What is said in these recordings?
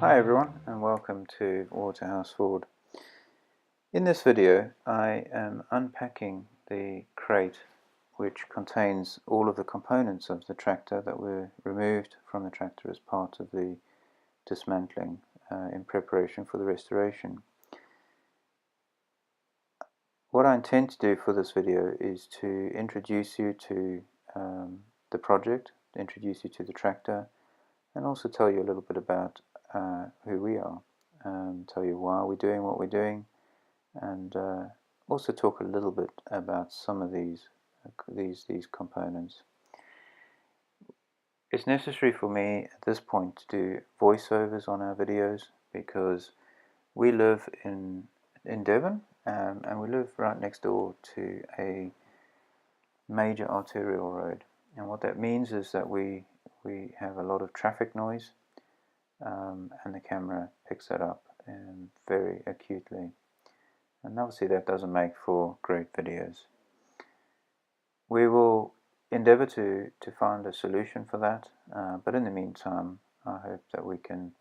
Hi everyone, and welcome to Waterhouse Forde. In this video I am unpacking the crate which contains all of the components of the tractor that were removed from the tractor as part of the dismantling in preparation for the restoration. What I intend to do for this video is to introduce you to the project, introduce you to the tractor, and also tell you a little bit about who we are, tell you why we're doing what we're doing, and also talk a little bit about some of these components. It's necessary for me at this point to do voiceovers on our videos because we live in Devon, and we live right next door to a major arterial road, and what that means is that we have a lot of traffic noise, and the camera picks that up very acutely, and obviously that doesn't make for great videos. We will endeavour to find a solution for that, but in the meantime I hope that we can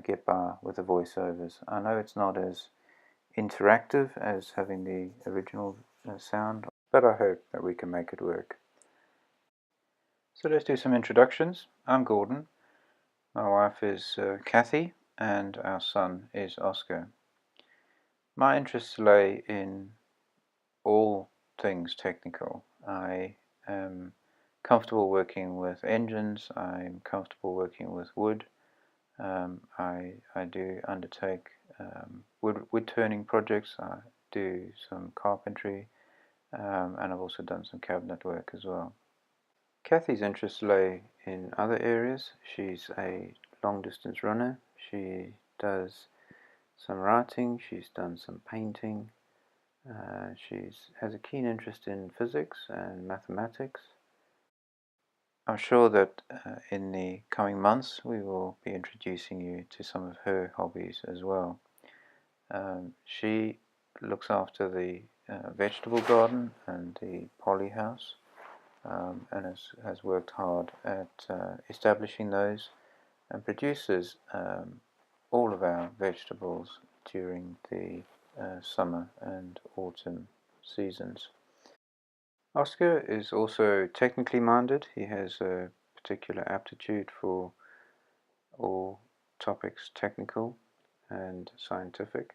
get by with the voiceovers. I know it's not as interactive as having the original sound, but I hope that we can make it work. So let's do some introductions. I'm Gordon, my wife is Kathy, and our son is Oscar. My interests lay in all things technical. I am comfortable working with engines, I'm comfortable working with wood, I do undertake wood turning projects, I do some carpentry, and I've also done some cabinet work as well. Kathy's interests lay in other areas. She's a long distance runner, she does some writing, she's done some painting, she has a keen interest in physics and mathematics. I'm sure that in the coming months we will be introducing you to some of her hobbies as well. She looks after the vegetable garden and the poly house, and has worked hard at establishing those, and produces all of our vegetables during the summer and autumn seasons. Oscar is also technically minded. He has a particular aptitude for all topics technical and scientific.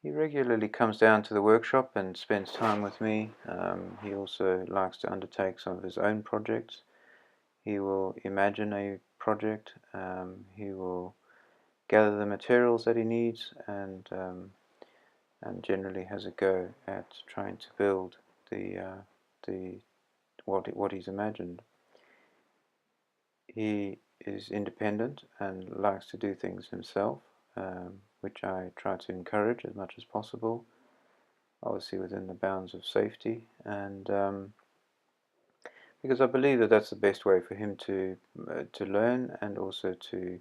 He regularly comes down to the workshop and spends time with me. He also likes to undertake some of his own projects. He will imagine a project, he will gather the materials that he needs, and generally has a go at trying to build what he's imagined. He is independent and likes to do things himself, which I try to encourage as much as possible, obviously within the bounds of safety, and because I believe that that's the best way for him to learn and also to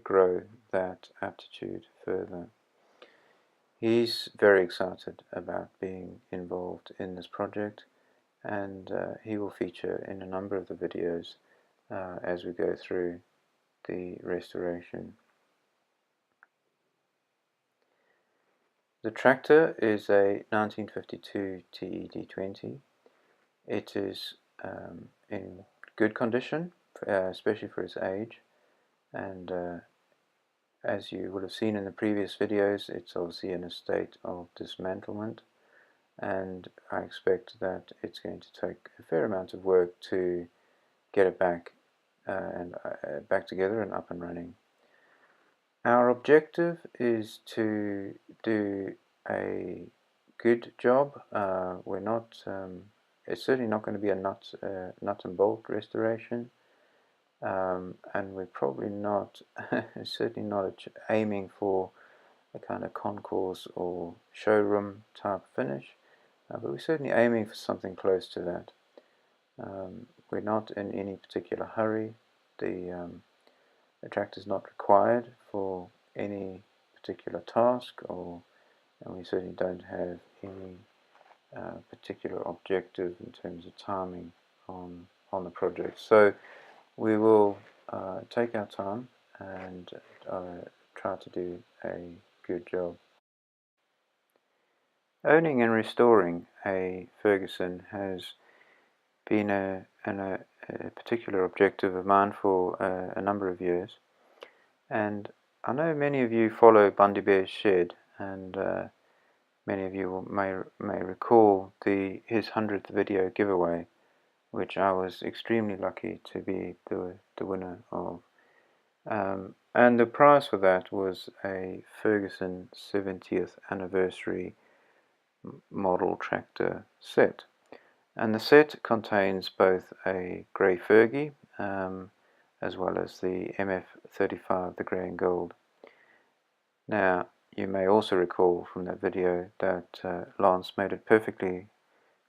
grow that aptitude further. He's very excited about being involved in this project, and he will feature in a number of the videos as we go through the restoration. The tractor is a 1952 TED20. It is in good condition, especially for its age, and as you would have seen in the previous videos, it's obviously in a state of dismantlement, and I expect that it's going to take a fair amount of work to get it back back together and up and running. Our objective is to do a good job. We're not. It's certainly not going to be a nut and bolt restoration, and we're probably not, certainly not aiming for a kind of concourse or showroom type finish, but we're certainly aiming for something close to that. We're not in any particular hurry. The tractor is not required for any particular task, and we certainly don't have any particular objective in terms of timing on the project. So we will take our time and try to do a good job. Owning and restoring a Ferguson has been a particular objective of mine for a number of years, and I know many of you follow Bundy Bear's Shed, and many of you may recall his 100th video giveaway, which I was extremely lucky to be the winner of. And the prize for that was a Ferguson 70th anniversary model tractor set. And the set contains both a grey Fergie as well as the MF35, the grey and gold. Now, you may also recall from that video that Lance made it perfectly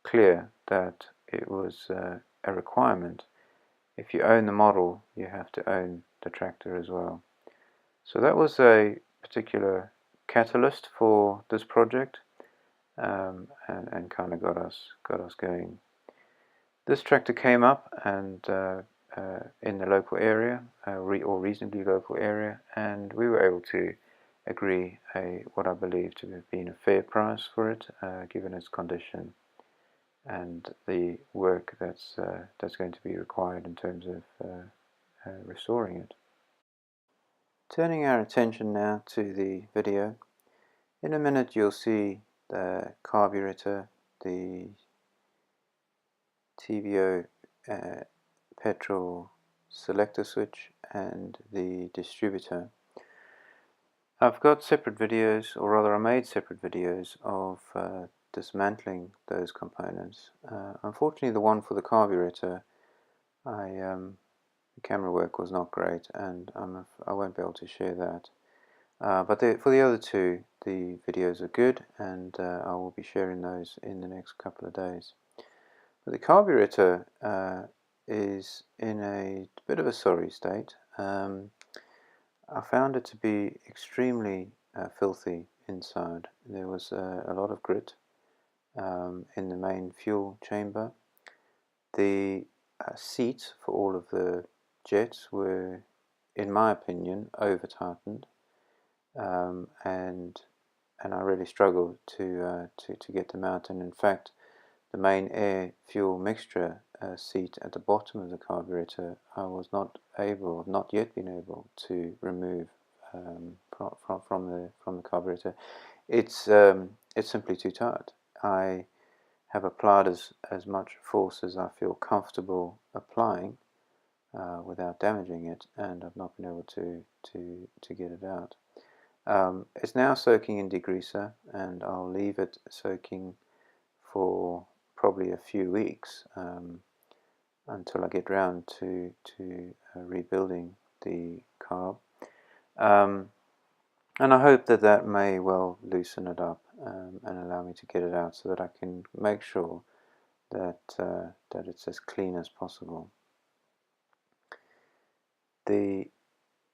clear that it was a requirement. If you own the model, you have to own the tractor as well. So that was a particular catalyst for this project, and kind of got us going. This tractor came up and in the local area, or reasonably local area, and we were able to agree what I believe to have been a fair price for it, given its condition and the work that's going to be required in terms of restoring it. Turning our attention now to the video. In a minute you'll see the carburetor, the TVO petrol selector switch, and the distributor. I've got separate videos, or rather I made separate videos of dismantling those components. Unfortunately the one for the carburetor, the camera work was not great, and I won't be able to share that. But for the other two, the videos are good, and I will be sharing those in the next couple of days. But the carburetor is in a bit of a sorry state. I found it to be extremely filthy inside. There was a lot of grit in the main fuel chamber. The seats for all of the jets were, in my opinion, over tightened, and I really struggled to get them out. And in fact, the main air fuel mixture seat at the bottom of the carburetor, I was not yet been able to remove from the carburetor. It's simply too tight. I have applied as much force as I feel comfortable applying without damaging it, and I've not been able to get it out. It's now soaking in degreaser, and I'll leave it soaking for probably a few weeks until I get round to rebuilding the carb. And I hope that may well loosen it up and allow me to get it out so that I can make sure that it's as clean as possible. The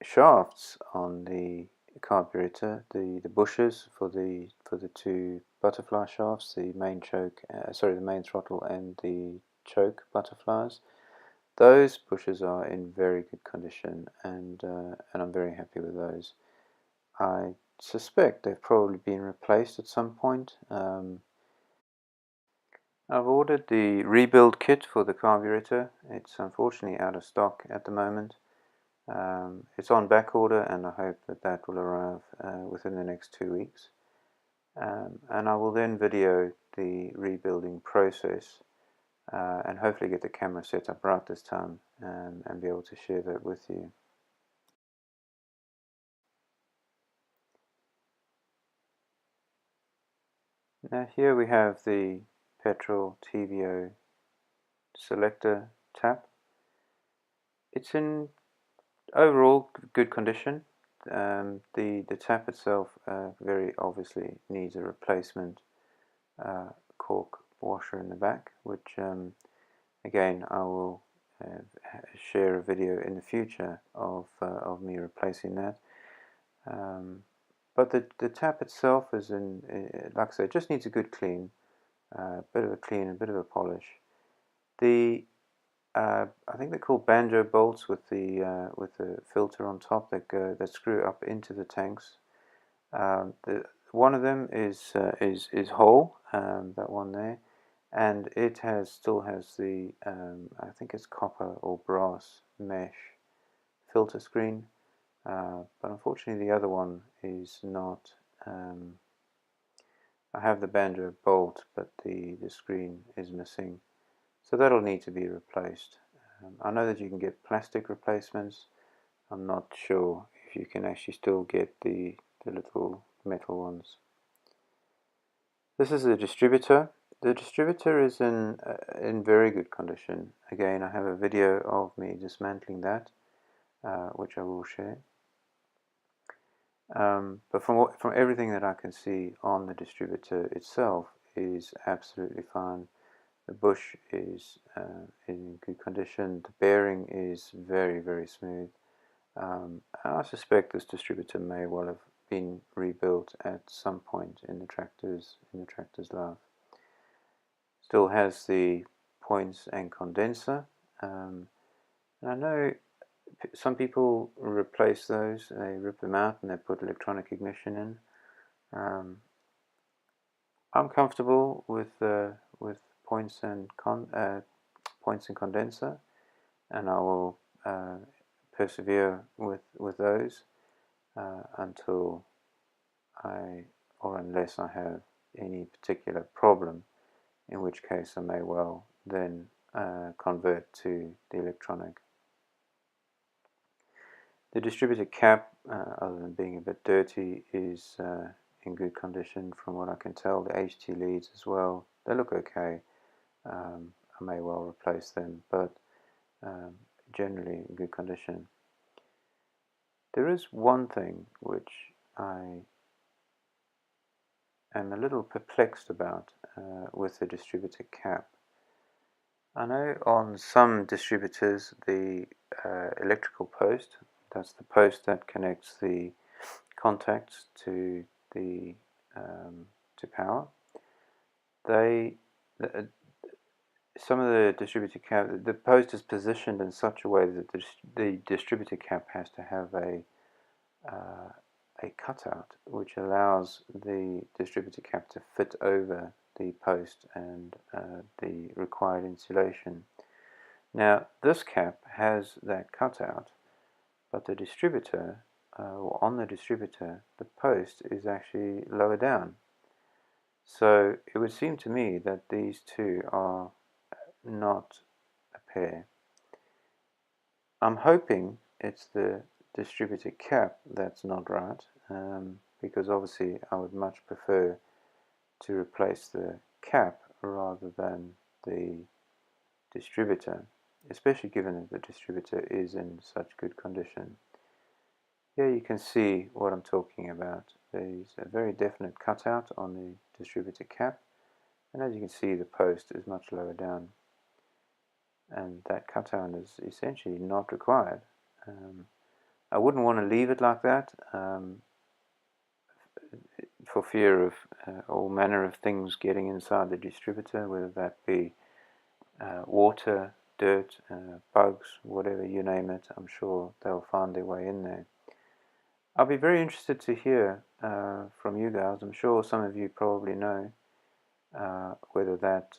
shafts on the carburetor, the bushes for the two butterfly shafts, the main choke, the main throttle and the choke butterflies, those bushes are in very good condition, and I'm very happy with those. I suspect they've probably been replaced at some point. I've ordered the rebuild kit for the carburetor. It's unfortunately out of stock at the moment. It's on back order, and I hope that will arrive within the next 2 weeks. And I will then video the rebuilding process and hopefully get the camera set up right this time and be able to share that with you. Now here we have the petrol TVO Selector Tap. It's in overall good condition. The tap itself very obviously needs a replacement cork washer in the back, which again I will share a video in the future of me replacing that. But the tap itself is like I said, just needs a good clean, bit of a clean, a bit of a polish. The I think they're called banjo bolts with the filter on top that screw up into the tanks. One of them is whole, that one there, and it still has the I think it's copper or brass mesh filter screen, but unfortunately the other one is not. I have the banjo bolt, but the screen is missing, so that'll need to be replaced. I know that you can get plastic replacements. I'm not sure if you can actually still get the little metal ones. This is a distributor. The distributor is in very good condition. Again, I have a video of me dismantling that, which I will share. But from everything that I can see on the distributor itself is absolutely fine. The bush is in good condition. The bearing is very, very smooth. I suspect this distributor may well have been rebuilt at some point in the tractor's life. Still has the points and condenser. And I know some people replace those. They rip them out and they put electronic ignition in. I'm comfortable with points and condenser, and I will persevere with those until or unless I have any particular problem, in which case I may well then convert to the electronic. The distributor cap, other than being a bit dirty, is in good condition from what I can tell. The HT leads as well, they look okay. I may well replace them, but generally in good condition. There is one thing which I am a little perplexed about with the distributor cap. I know on some distributors the electrical post, that's the post that connects the contacts to the to power. Some of the distributor cap, the post is positioned in such a way that the distributor cap has to have a cutout which allows the distributor cap to fit over the post and the required insulation. Now this cap has that cutout, but the distributor, on the distributor, the post is actually lower down. So it would seem to me that these two are not a pair. I'm hoping it's the distributor cap that's not right, because obviously I would much prefer to replace the cap rather than the distributor, especially given that the distributor is in such good condition. Here you can see what I'm talking about. There's a very definite cutout on the distributor cap, and as you can see the post is much lower down, and that cutout is essentially not required. I wouldn't want to leave it like that for fear of all manner of things getting inside the distributor, whether that be water, dirt, bugs, whatever you name it. I'm sure they'll find their way in there. I'll be very interested to hear from you guys. I'm sure some of you probably know whether that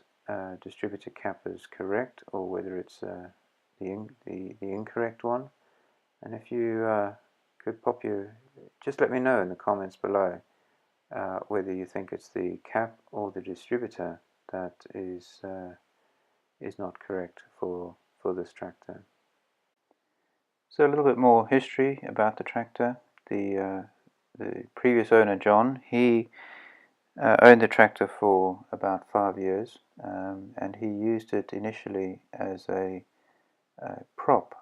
distributor cap is correct or whether it's the incorrect one. And if you could just let me know in the comments below whether you think it's the cap or the distributor that is not correct for this tractor. So a little bit more history about the tractor. The previous owner, John, he owned the tractor for about 5 years, and he used it initially as a prop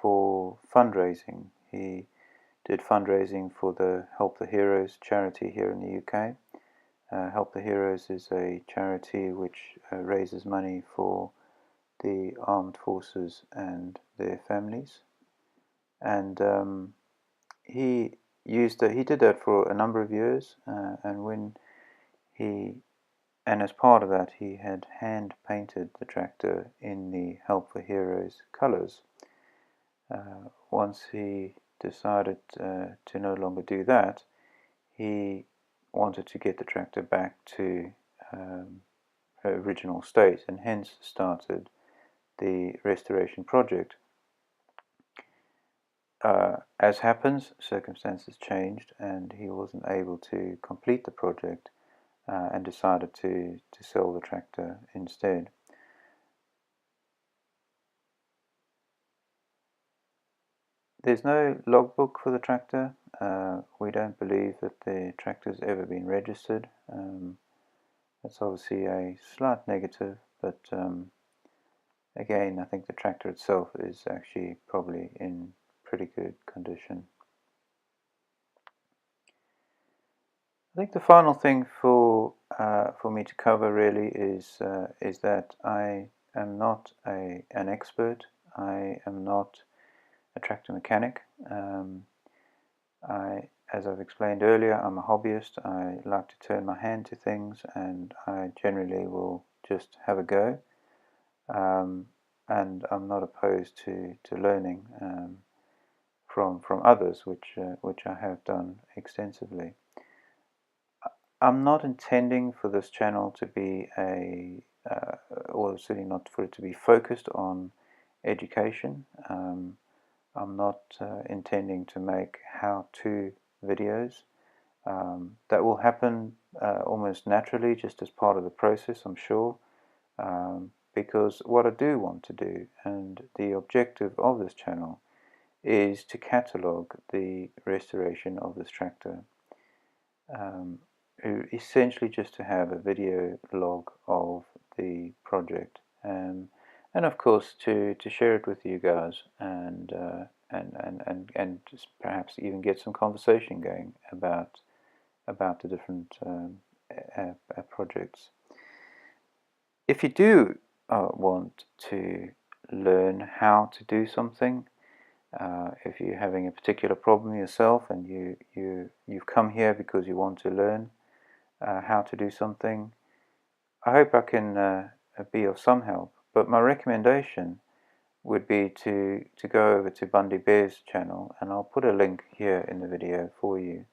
for fundraising. He did fundraising for the Help the Heroes charity here in the UK. Help the Heroes is a charity which raises money for the armed forces and their families, and he did that for a number of years, and when he and as part of that he had hand painted the tractor in the Help for Heroes colours. Once he decided to no longer do that, he wanted to get the tractor back to her original state, and hence started the restoration project. As happens, circumstances changed and he wasn't able to complete the project and decided to sell the tractor instead. There's no logbook for the tractor. We don't believe that the tractor's ever been registered. That's obviously a slight negative, but again, I think the tractor itself is actually probably in pretty good condition. I think the final thing for me to cover really is that I am not an expert. I am not a tractor mechanic. As I've explained earlier, I'm a hobbyist. I like to turn my hand to things, and I generally will just have a go. And I'm not opposed to learning from others, which I have done extensively. I'm not intending for this channel to be or certainly not for it to be focused on education. I'm not intending to make how-to videos. That will happen almost naturally, just as part of the process, I'm sure, because what I do want to do, and the objective of this channel, is to catalogue the restoration of this tractor. Essentially just to have a video log of the project, and of course to share it with you guys, and just perhaps even get some conversation going about the different projects. If you do want to learn how to do something, if you're having a particular problem yourself and you've come here because you want to learn how to do something, I hope I can be of some help. But my recommendation would be to go over to Bundy Bear's channel, and I'll put a link here in the video for you.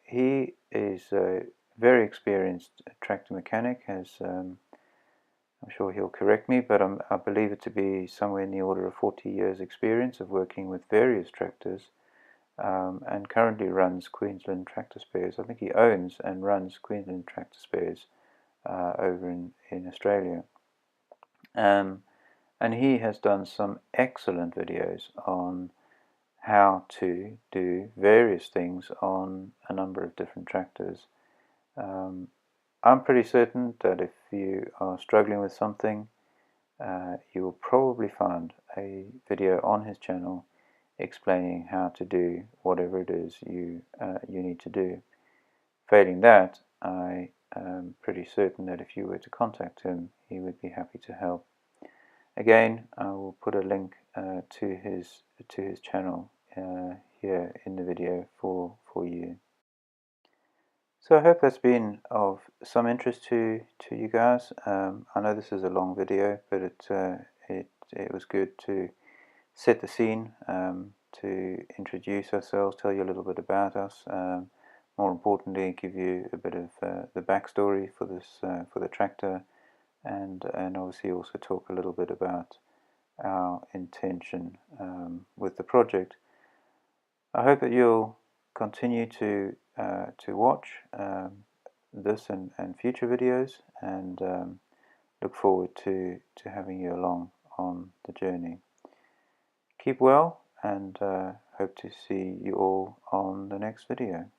He is a very experienced tractor mechanic. I'm sure he'll correct me, but I believe it to be somewhere in the order of 40 years experience of working with various tractors. And currently runs Queensland Tractor Spares. I think he owns and runs Queensland Tractor Spares over in Australia. And he has done some excellent videos on how to do various things on a number of different tractors. I'm pretty certain that if you are struggling with something, you will probably find a video on his channel explaining how to do whatever it is you need to do. Failing that, I am pretty certain that if you were to contact him, he would be happy to help. Again, I will put a link to his channel here in the video for you. So I hope that's been of some interest to you guys. I know this is a long video, but it was good to set the scene, to introduce ourselves, tell you a little bit about us, more importantly give you a bit of the backstory for this for the tractor, and obviously also talk a little bit about our intention with the project. I hope that you'll continue to watch this and future videos, and look forward to having you along on the journey. Keep well, and hope to see you all on the next video.